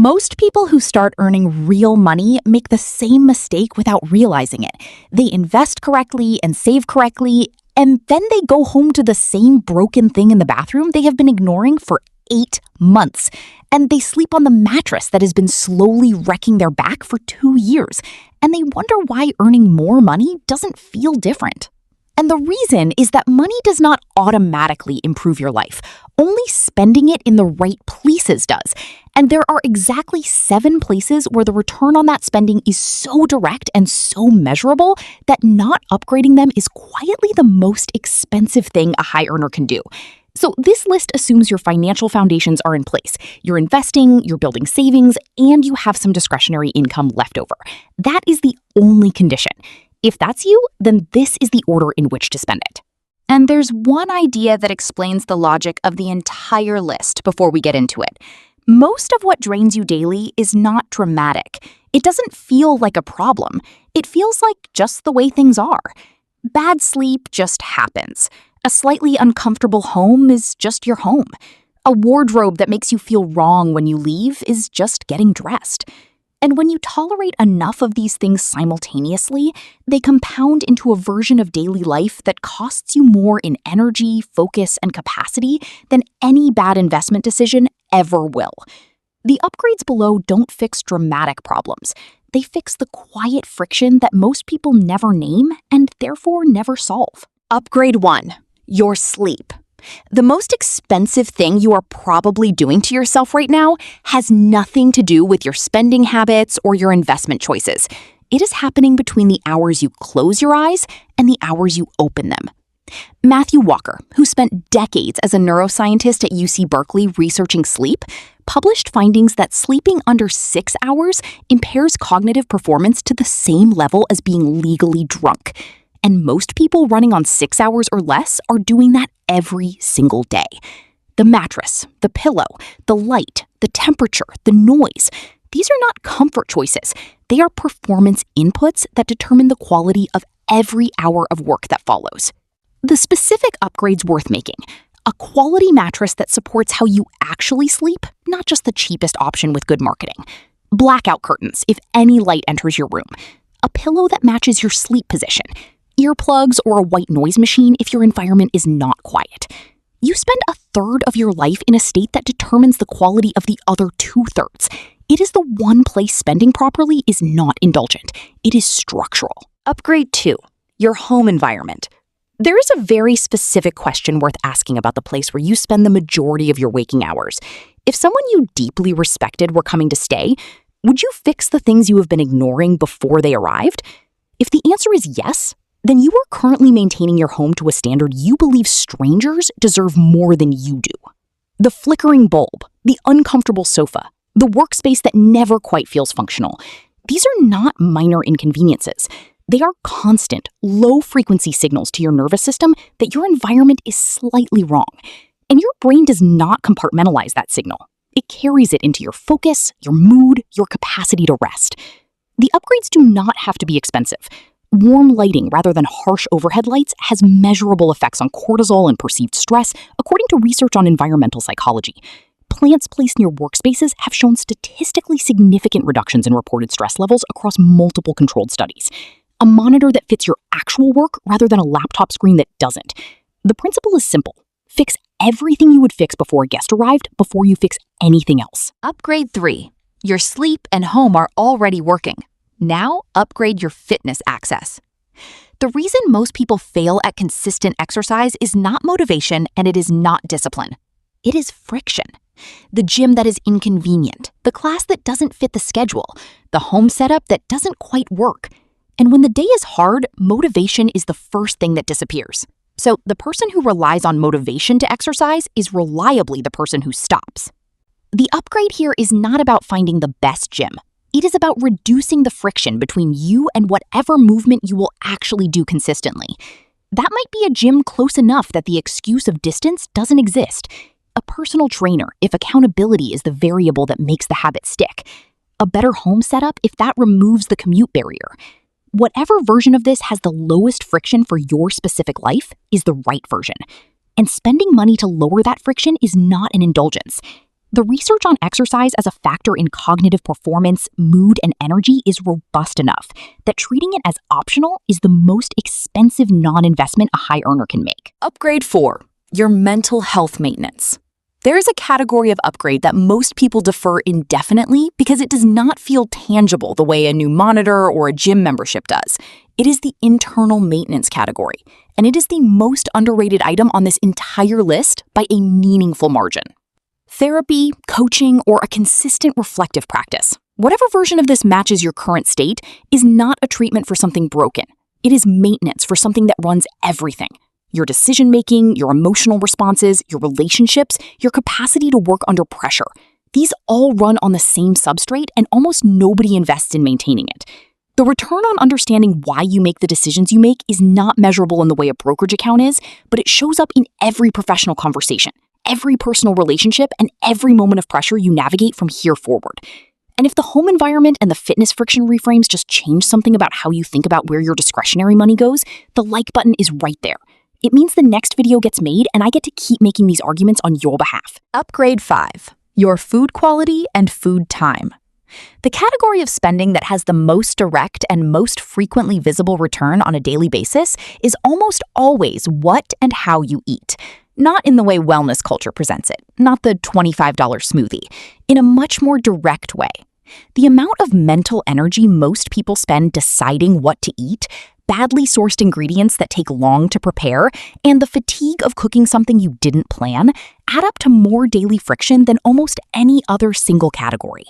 Most people who start earning real money make the same mistake without realizing it. They invest correctly and save correctly, and then they go home to the same broken thing in the bathroom they have been ignoring for 8 months. And they sleep on the mattress that has been slowly wrecking their back for 2 years. And they wonder why earning more money doesn't feel different. And the reason is that money does not automatically improve your life. Only spending it in the right places does. And there are exactly 7 places where the return on that spending is so direct and so measurable that not upgrading them is quietly the most expensive thing a high earner can do. So this list assumes your financial foundations are in place. You're investing, you're building savings, and you have some discretionary income left over. That is the only condition. If that's you, then this is the order in which to spend it. And there's one idea that explains the logic of the entire list before we get into it. Most of what drains you daily is not dramatic. It doesn't feel like a problem. It feels like just the way things are. Bad sleep just happens. A slightly uncomfortable home is just your home. A wardrobe that makes you feel wrong when you leave is just getting dressed. And when you tolerate enough of these things simultaneously, they compound into a version of daily life that costs you more in energy, focus, and capacity than any bad investment decision ever will. The upgrades below don't fix dramatic problems. They fix the quiet friction that most people never name and therefore never solve. Upgrade 1. Your sleep. The most expensive thing you are probably doing to yourself right now has nothing to do with your spending habits or your investment choices. It is happening between the hours you close your eyes and the hours you open them. Matthew Walker, who spent decades as a neuroscientist at UC Berkeley researching sleep, published findings that sleeping under 6 hours impairs cognitive performance to the same level as being legally drunk. And most people running on 6 hours or less are doing that every single day. The mattress, the pillow, the light, the temperature, the noise, these are not comfort choices. They are performance inputs that determine the quality of every hour of work that follows. The specific upgrades worth making: a quality mattress that supports how you actually sleep, not just the cheapest option with good marketing. Blackout curtains if any light enters your room. A pillow that matches your sleep position. Earplugs or a white noise machine if your environment is not quiet. You spend a third of your life in a state that determines the quality of the other 2/3. It is the one place spending properly is not indulgent. It is structural. Upgrade 2. Your home environment. There is a very specific question worth asking about the place where you spend the majority of your waking hours. If someone you deeply respected were coming to stay, would you fix the things you have been ignoring before they arrived? If the answer is yes, then you are currently maintaining your home to a standard you believe strangers deserve more than you do. The flickering bulb, the uncomfortable sofa, the workspace that never quite feels functional. These are not minor inconveniences. They are constant, low-frequency signals to your nervous system that your environment is slightly wrong. And your brain does not compartmentalize that signal. It carries it into your focus, your mood, your capacity to rest. The upgrades do not have to be expensive. Warm lighting rather than harsh overhead lights has measurable effects on cortisol and perceived stress, according to research on environmental psychology. Plants placed near workspaces have shown statistically significant reductions in reported stress levels across multiple controlled studies. A monitor that fits your actual work rather than a laptop screen that doesn't. The principle is simple. Fix everything you would fix before a guest arrived before you fix anything else. Upgrade 3. Your sleep and home are already working. Now upgrade your fitness access. The reason most people fail at consistent exercise is not motivation and it is not discipline. It is friction. The gym that is inconvenient, the class that doesn't fit the schedule, the home setup that doesn't quite work. And when the day is hard, motivation is the first thing that disappears. So the person who relies on motivation to exercise is reliably the person who stops. The upgrade here is not about finding the best gym. It is about reducing the friction between you and whatever movement you will actually do consistently. That might be a gym close enough that the excuse of distance doesn't exist. A personal trainer if accountability is the variable that makes the habit stick. A better home setup if that removes the commute barrier. Whatever version of this has the lowest friction for your specific life is the right version. And spending money to lower that friction is not an indulgence. The research on exercise as a factor in cognitive performance, mood, and energy is robust enough that treating it as optional is the most expensive non-investment a high earner can make. Upgrade 4, your mental health maintenance. There is a category of upgrade that most people defer indefinitely because it does not feel tangible the way a new monitor or a gym membership does. It is the internal maintenance category, and it is the most underrated item on this entire list by a meaningful margin. Therapy, coaching, or a consistent reflective practice, whatever version of this matches your current state, is not a treatment for something broken. It is maintenance for something that runs everything. Your decision-making, your emotional responses, your relationships, your capacity to work under pressure. These all run on the same substrate, and almost nobody invests in maintaining it. The return on understanding why you make the decisions you make is not measurable in the way a brokerage account is, but it shows up in every professional conversation, every personal relationship, and every moment of pressure you navigate from here forward. And if the home environment and the fitness friction reframes just change something about how you think about where your discretionary money goes, the like button is right there. It means the next video gets made and I get to keep making these arguments on your behalf. Upgrade 5, your food quality and food time. The category of spending that has the most direct and most frequently visible return on a daily basis is almost always what and how you eat. Not in the way wellness culture presents it, not the $25 smoothie, in a much more direct way. The amount of mental energy most people spend deciding what to eat, badly sourced ingredients that take long to prepare, and the fatigue of cooking something you didn't plan add up to more daily friction than almost any other single category.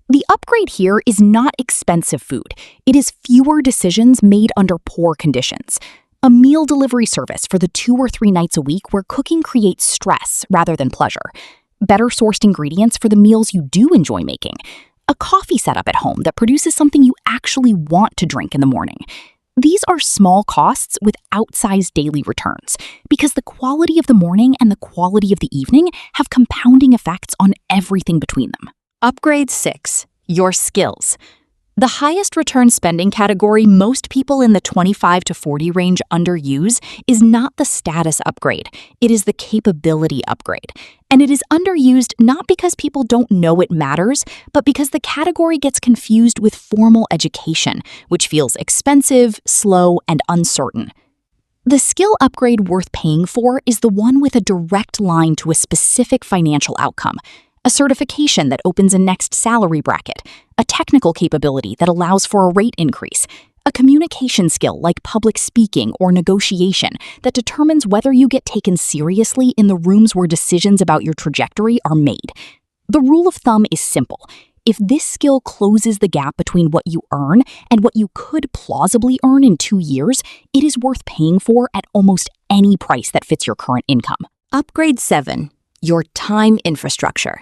The upgrade here is not expensive food. It is fewer decisions made under poor conditions. A meal delivery service for the 2 or 3 nights a week where cooking creates stress rather than pleasure. Better sourced ingredients for the meals you do enjoy making. A coffee setup at home that produces something you actually want to drink in the morning. These are small costs with outsized daily returns because the quality of the morning and the quality of the evening have compounding effects on everything between them. Upgrade 6, your skills. The highest return spending category most people in the 25 to 40 range underuse is not the status upgrade, it is the capability upgrade. And it is underused not because people don't know it matters, but because the category gets confused with formal education, which feels expensive, slow, and uncertain. The skill upgrade worth paying for is the one with a direct line to a specific financial outcome. A certification that opens a next salary bracket, a technical capability that allows for a rate increase, a communication skill like public speaking or negotiation that determines whether you get taken seriously in the rooms where decisions about your trajectory are made. The rule of thumb is simple. If this skill closes the gap between what you earn and what you could plausibly earn in 2 years, it is worth paying for at almost any price that fits your current income. Upgrade 7. Your time infrastructure.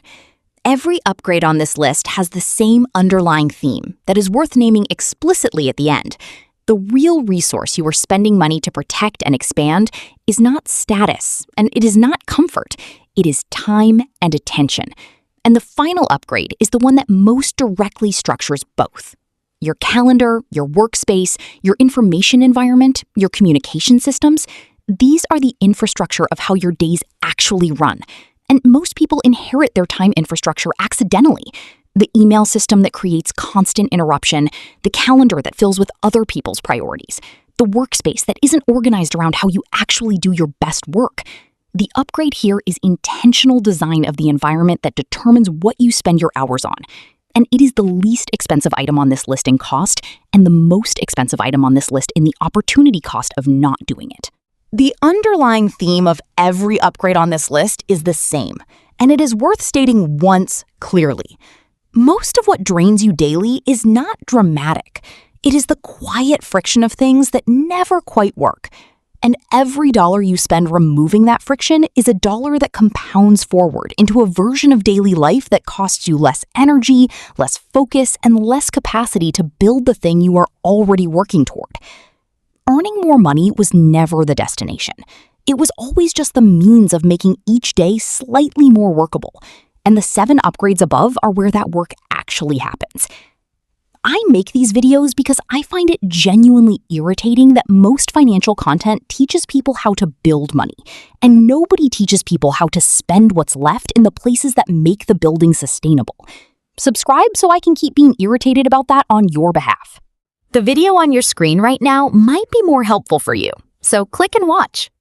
Every upgrade on this list has the same underlying theme that is worth naming explicitly at the end. The real resource you are spending money to protect and expand is not status, and it is not comfort. It is time and attention. And the final upgrade is the one that most directly structures both. Your calendar, your workspace, your information environment, your communication systems, these are the infrastructure of how your days actually run. And most people inherit their time infrastructure accidentally. The email system that creates constant interruption, the calendar that fills with other people's priorities, the workspace that isn't organized around how you actually do your best work. The upgrade here is intentional design of the environment that determines what you spend your hours on. And it is the least expensive item on this list in cost and the most expensive item on this list in the opportunity cost of not doing it. The underlying theme of every upgrade on this list is the same, and it is worth stating once clearly. Most of what drains you daily is not dramatic. It is the quiet friction of things that never quite work. And every dollar you spend removing that friction is a dollar that compounds forward into a version of daily life that costs you less energy, less focus, and less capacity to build the thing you are already working toward. Earning more money was never the destination. It was always just the means of making each day slightly more workable, and the 7 upgrades above are where that work actually happens. I make these videos because I find it genuinely irritating that most financial content teaches people how to build money, and nobody teaches people how to spend what's left in the places that make the building sustainable. Subscribe so I can keep being irritated about that on your behalf. The video on your screen right now might be more helpful for you, so click and watch.